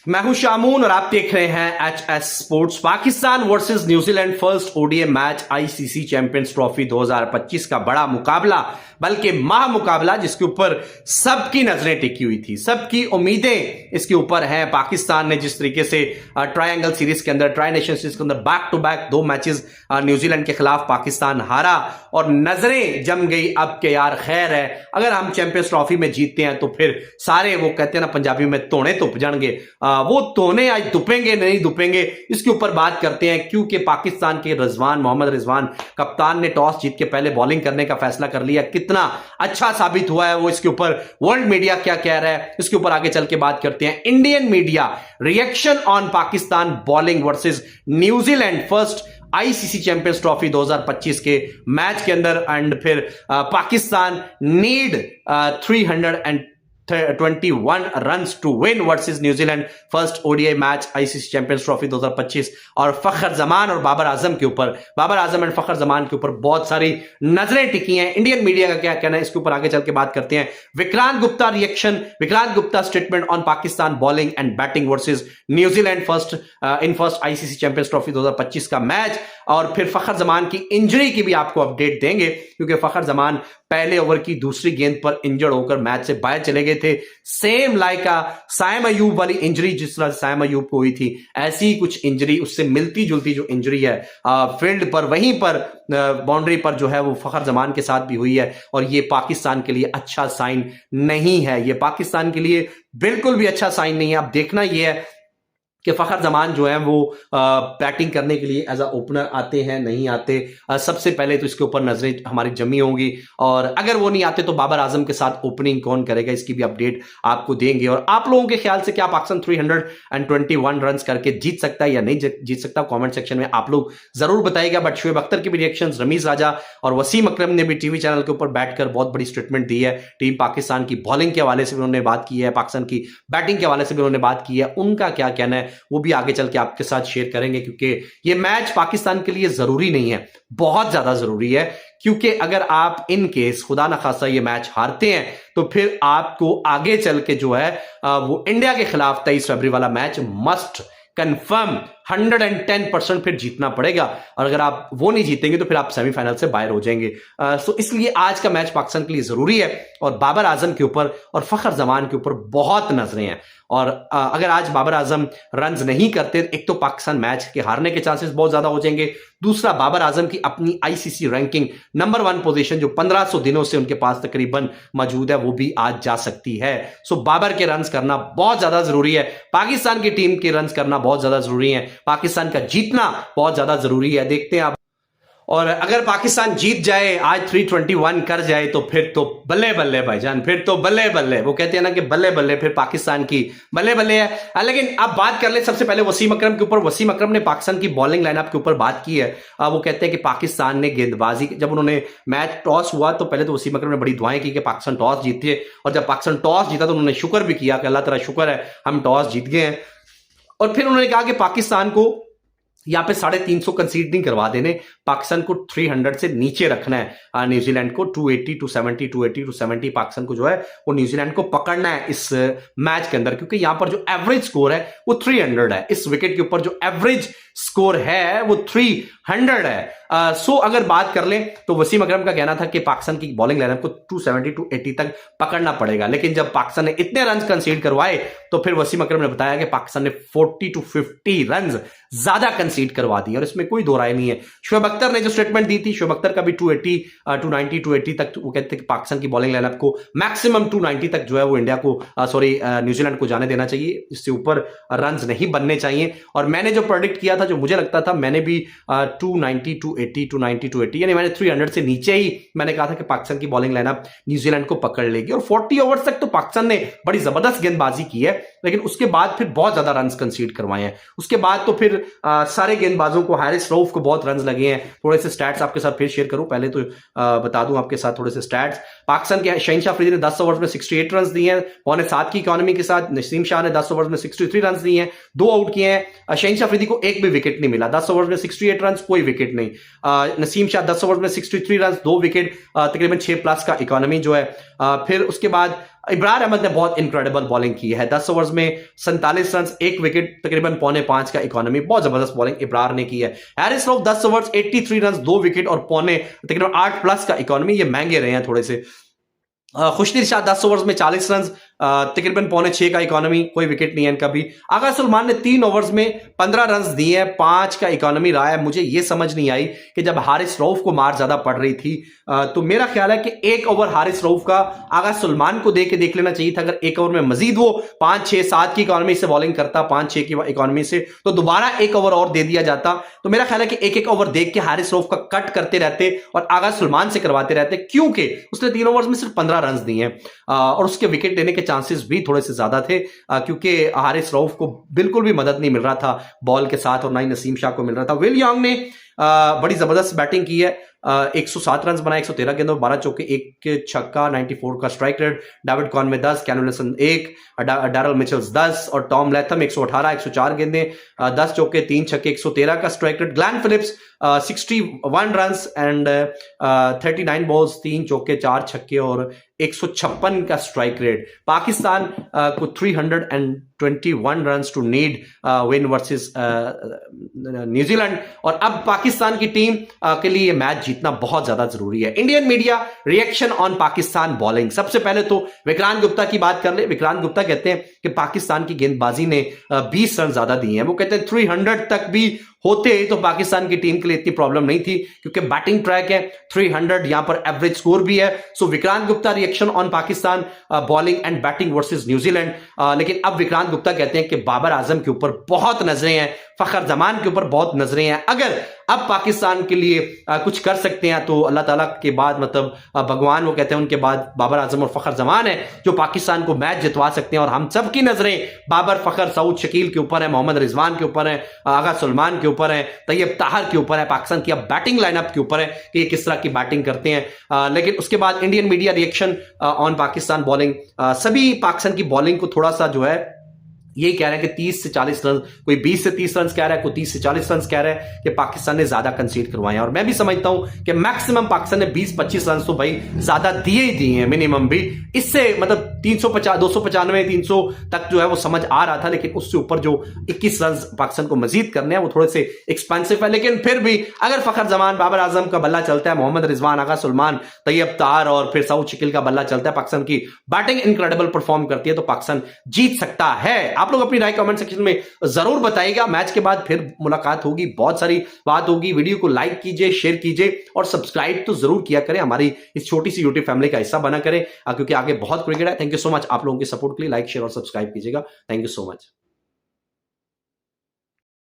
मैं हूं शामून और आप देख रहे हैं HS sports. Pakistan versus New Zealand first ODI match ICC Champions Trophy 2025 का बड़ा मुकाबला, बल्कि महामुकाबला, जिसके ऊपर सबकी नजरें टिकी हुई थी, सबकी उम्मीदें इसके ऊपर हैं। पाकिस्तान ने जिस तरीके से ट्रायंगल सीरीज के अंदर, ट्राई नेशन सीरीज के अंदर back to back 2 matches New Zealand के खिलाफ पाकिस्तान हारा और नजरें जम गई अब के यार खैर है, अगर हम चैंपियंस ट्रॉफी में जीतते हैं तो फिर सारे, वो कहते हैं ना पंजाबी में, तोड़े तुप जाएंगे। वो तोने आज दुपेंगे नहीं दुपेंगे, इसके ऊपर बात करते हैं। क्योंकि पाकिस्तान के मोहम्मद रिजवान कप्तान ने टॉस जीत के पहले बॉलिंग करने का फैसला कर लिया। कितना अच्छा साबित हुआ है वो, इसके ऊपर वर्ल्ड मीडिया क्या कह रहा है, इसके ऊपर आगे चल के बात करते हैं। Indian media reaction on Pakistan bowling versus New Zealand first ICC Champions Trophy 2025 के मैच के अंदर। एंड फिर Pakistan need 321 runs to win versus New Zealand first ODI match ICC Champions Trophy 2025। और फखर जमान और बाबर आजम के ऊपर, बाबर आजम एंड फखर जमान के ऊपर बहुत सारी नजरें टिकी हैं। इंडियन मीडिया का क्या कहना है, इसके ऊपर आगे चल के बात करते हैं। Vikrant Gupta reaction, Vikrant Gupta statement on Pakistan bowling and batting versus New Zealand first ICC Champions Trophy 2025 का मैच। और फिर फखर जमान की इंजरी की भी आपको अपडेट देंगे, क्योंकि फखर जमान पहले ओवर की दूसरी गेंद पर इंजर्ड होकर मैच से बाहर चले गए थे। सेम लाइक साइम अयूब वाली इंजरी, जिस तरह साइम अयूब को हुई थी, ऐसी ही कुछ इंजरी, उससे मिलती जुलती जो इंजरी है फील्ड पर, वहीं पर बाउंड्री पर जो है, वो फखर जमान के साथ भी हुई है। और ये पाकिस्तान के लिए अच्छा साइन नहीं है, ये पाकिस्तान के लिए बिल्कुल भी अच्छा साइन नहीं है। अब देखना यह है कि फखर जमान जो है वो बैटिंग करने के लिए एज अ ओपनर आते हैं नहीं आते। सबसे पहले तो इसके ऊपर नजरें हमारी जमी होंगी, और अगर वो नहीं आते तो बाबर आजम के साथ ओपनिंग कौन करेगा, इसकी भी अपडेट आपको देंगे। और आप लोगों के ख्याल से क्या पाकिस्तान 321 रन करके जीत सकता है या नहीं जीत सकता, कमेंट सेक्शन में आप लोग जरूर बताइएगा। बट शुएब अख्तर की भी रिएक्शन, रमीज राजा और वसीम अकरम ने भी टीवी चैनल के ऊपर बैठकर बहुत बड़ी स्टेटमेंट दी है। टीम पाकिस्तान की बॉलिंग के हवाले से भी उन्होंने बात की है, पाकिस्तान की बैटिंग के हवाले से भी उन्होंने बात की है। उनका क्या कहना है वो भी आगे चल के आपके साथ शेयर करेंगे, क्योंकि ये मैच पाकिस्तान के लिए जरूरी नहीं है, बहुत ज्यादा जरूरी है। क्योंकि अगर आप इन केस खुदा न खासा ये मैच हारते हैं तो फिर आपको आगे चल के जो है वो इंडिया के खिलाफ 23 फरवरी वाला मैच मस्ट कंफर्म 110% फिर जीतना पड़ेगा। और अगर आप वो नहीं जीतेंगे तो फिर आप सेमीफाइनल से बाहर हो जाएंगे। सो इसलिए आज का मैच पाकिस्तान के लिए जरूरी है। और बाबर आजम के ऊपर और फखर जमान के ऊपर बहुत नजरें हैं। और अगर आज बाबर आजम रन्स नहीं करते, एक तो पाकिस्तान मैच के हारने के चांसेस बहुत ज्यादा हो जाएंगे, दूसरा बाबर आजम की अपनी आईसीसी रैंकिंग नंबर 1 पोजीशन जो 1500 दिनों से उनके पास तकरीबन मौजूद है, वो भी आज जा सकती है। सो बाबर के रन्स करना बहुत ज्यादा जरूरी है, पाकिस्तान की टीम के रन्स करना बहुत ज्यादा जरूरी है, पाकिस्तान का जीतना बहुत ज्यादा जरूरी है। देखते हैं आप। और अगर पाकिस्तान जीत जाए, आज 321 कर जाए, तो फिर तो बल्ले बल्ले भाईजान, फिर तो बल्ले बल्ले, वो कहते हैं ना कि बल्ले बल्ले, फिर पाकिस्तान की बल्ले बल्ले है। लेकिन अब बात कर ले सबसे पहले वसीम अकरम के ऊपर। वसीम अकरम ने पाकिस्तान की बॉलिंग लाइनअप के ऊपर बात की है। वो कहते हैं कि पाकिस्तान ने गेंदबाजी, जब उन्होंने मैच टॉस हुआ तो पहले तो वसीम अकरम ने बड़ी दुआएं की कि पाकिस्तान टॉस जीते, और जब पाकिस्तान टॉस जीता तो उन्होंने शुक्र भी किया कि अल्लाह तेरा शुक्र है हम टॉस जीत गए हैं। और फिर उन्होंने कहा कि पाकिस्तान को यहां पे 350 कंसीड नहीं करवा देने, पाकिस्तान को 300 से नीचे रखना है। न्यूजीलैंड को 280 टू 70 पाकिस्तान को जो है वो न्यूजीलैंड को पकड़ना है इस मैच के अंदर, क्योंकि यहां पर जो एवरेज स्कोर है वो 300 है। इस विकेट के ऊपर जो एवरेज स्कोर है वो 300 है। सो अगर बात कर लें तो वसीम अकरम का कहना था कि पाकिस्तान की बॉलिंग लाइनअप को 270 टू 80 तक पकड़ना पड़ेगा। लेकिन जब पाकिस्तान ने इतने रन कंसीड करवाए तो फिर वसीम अकरम ने बताया कि पाकिस्तान ने 40 टू 50 रन ज्यादा कंसीड करवा दिए, और इसमें कोई दो राय नहीं है। शुएब अख्तर ने जो स्टेटमेंट दी थी, शुएब अख्तर का भी 280 290 280 तक, वो कहते हैं कि पाकिस्तान की बॉलिंग लाइनअप को मैक्सिमम 290 तक जो है वो इंडिया को न्यूजीलैंड को जाने देना चाहिए, इससे ऊपर रन नहीं बनने चाहिए। और मैंने जो प्रेडिक्ट किया था, जो मुझे लगता था, मैंने भी 290 280 290 280 यानी मैंने 300 से नीचे ही मैंने कहा था कि पाकिस्तान की बॉलिंग लाइनअप न्यूजीलैंड को पकड़ लेगी। और 40 ओवर्स तक तो पाकिस्तान ने बड़ी जबरदस्त गेंदबाजी की है, लेकिन उसके बाद फिर बहुत ज्यादा रन कंसीड करवाए हैं। उसके बाद तो फिर सारे गेंदबाजों को, हारिस रऊफ को बहुत रन लगे हैं। थोड़े से स्टैट्स आपके साथ फिर शेयर करूं, पहले तो बता दूं आपके साथ थोड़े से स्टैट्स। पाकिस्तान के शहनशाह अफरीदी ने 10 ओवर्स में 68 रन दिए हैं, 6.25 की इकोनॉमी के साथ। नसीम शाह ने 10 ओवर्स में 63 रन दिए हैं, 2 आउट किए हैं। शहनशाह अफरीदी को एक भी विकेट नहीं मिला, 10 ओवर्स में 68 रन, कोई विकेट नहीं। नसीम शाह 10 ओवर्स में 63 रन, 2 विकेट, तकरीबन 6+ का इकोनॉमी जो है। फिर उसके बाद इब्रार अहमद ने बहुत इनक्रेडिबल बॉलिंग की है, 10 ओवर्स में 47 रन, 1 विकेट, तकरीबन 4.25 का इकोनॉमी। बहुत जबरदस्त बॉलिंग इब्रार ने की है। Harris Rauf 10 overs 83 run, 2 wicket और तकरीबन 8+ का इकोनॉमी। ये महंगे रहे हैं थोड़े से। खुशनीर शाह 10 ओवर्स में 40 रन, तकरीबन 5.25 का इकोनॉमी, कोई विकेट नहीं है इनका भी। आगा सुलेमान ने 3 ओवर्स में 15 रन दिए हैं, 5 का इकोनॉमी रहा है। मुझे यह समझ नहीं आई कि जब हारिस रऊफ को मार ज्यादा पड़ रही थी तो मेरा ख्याल है कि 1 ओवर हारिस रऊफ का आगा सुलेमान को देख लेना चाहिए था। अगर 1 ओवर में मजीद वो 5, 6, 7 की इकोनॉमी से बॉलिंग करता, 5, 6 की इकोनॉमी से, तो दोबारा 1 ओवर और दे दिया जाता। तो मेरा ख्याल है कि 1-1 ओवर देख के हारिस रऊफ का कट करते रहते और आगा सुलेमान से करवाते रहते, क्योंकि उसने 3 ओवर्स में सिर्फ 15 रन दिए हैं और उसके विकेट लेने के चांसेस भी थोड़े से ज्यादा थे, क्योंकि हारिस रऊफ को बिल्कुल भी मदद नहीं मिल रहा था बॉल के साथ और ना ही नसीम शाह को मिल रहा था। विल यंग ने बड़ी जबरदस्त बैटिंग की है, 107 रन बनाए, 113 गेंदों, 12 चौके, 1 छक्का, 94 का strike rate. David Conway 10, Callum Wilson 1, Daryl Mitchells 10 और टॉम लैथम 118, 104 गेंदें, 10 चौके, 3 छक्के, 113 का strike rate. Glenn Phillips 61 run and 39 balls, 3 चौके, 4 छक्के और 156 का स्ट्राइक रेट। पाकिस्तान को 321 run to need win versus New Zealand. और अब पाकिस्तान की टीम के लिए मैच जीतना बहुत ज्यादा जरूरी है। Indian media reaction on Pakistan bowling. सबसे पहले तो विक्रांत गुप्ता की बात कर ले। विक्रांत गुप्ता कहते हैं कि पाकिस्तान की गेंदबाजी ने 20 रन ज्यादा दिए हैं। वो कहते हैं 300 तक भी होते तो पाकिस्तान की टीम के लिए इतनी प्रॉब्लम नहीं थी, क्योंकि बैटिंग ट्रैक है, 300 यहां पर एवरेज स्कोर भी है। So Vikrant Gupta reaction on Pakistan bowling and batting versus New Zealand. लेकिन अब विक्रांत गुप्ता कहते हैं कि बाबर आजम के ऊपर बहुत नजरें हैं, फखर जमान के ऊपर बहुत नजरें हैं। अगर अब पाकिस्तान के लिए कुछ कर सकते हैं तो अल्लाह ताला के बाद, मतलब भगवान वो कहते हैं उनके बाद बाबर आजम और फखर जमान है जो पाकिस्तान को मैच जितवा सकते हैं। और हम सब की नजरें बाबर, फखर, सऊद शकील के ऊपर है, मोहम्मद रिजवान के ऊपर है, आगा सुलेमान के ऊपर है, तैयब ताहर के ऊपर है, पाकिस्तान की अब बैटिंग लाइनअप के ऊपर है कि ये किस तरह की बैटिंग करते हैं। लेकिन उसके बाद Indian media reaction on Pakistan bowling. सभी पाकिस्तान की बॉलिंग को थोड़ा सा जो है ये कह रहे हैं कि 30 से 40 रन, कोई 20 से 30 रन कह रहा है, कोई 30 से 40 रन कह रहा है कि पाकिस्तान ने ज्यादा कंसीड करवाए हैं। और मैं भी समझता हूं कि मैक्सिमम पाकिस्तान ने 20-25 रन तो भाई ज्यादा दिए ही दिए हैं, मिनिमम भी। इससे मतलब 350, 295, 300 तक जो है वो समझ आ रहा था, लेकिन उससे ऊपर जो 21 रन पाकिस्तान को मजीद करने हैं वो थोड़े से एक्सपेंसिव है। लेकिन फिर भी अगर फखर जमान, बाबर आजम का बल्ला चलता है, मोहम्मद रिजवान, आगा सुलेमान, तैयब ताहर और फिर सऊद शकील का बल्ला चलता है, पाकिस्तान की बैटिंग इनक्रेडिबल परफॉर्म करती है, तो पाकिस्तान जीत सकता है। आप लोग अपनी राय कमेंट सेक्शन में जरूर बताइएगा। मैच के बाद फिर मुलाकात होगी, बहुत सारी बात होगी। वीडियो को लाइक कीजिए, शेयर कीजिए और सब्सक्राइब तो जरूर किया करें, हमारी इस छोटी सी यूट्यूब फैमिली का हिस्सा बना करें, क्योंकि आगे बहुत क्रिकेट है। थैंक यू सो मच आप लोगों के सपोर्ट के लिए। लाइक, शेयर और सब्सक्राइब कीजिएगा। Thank you so much.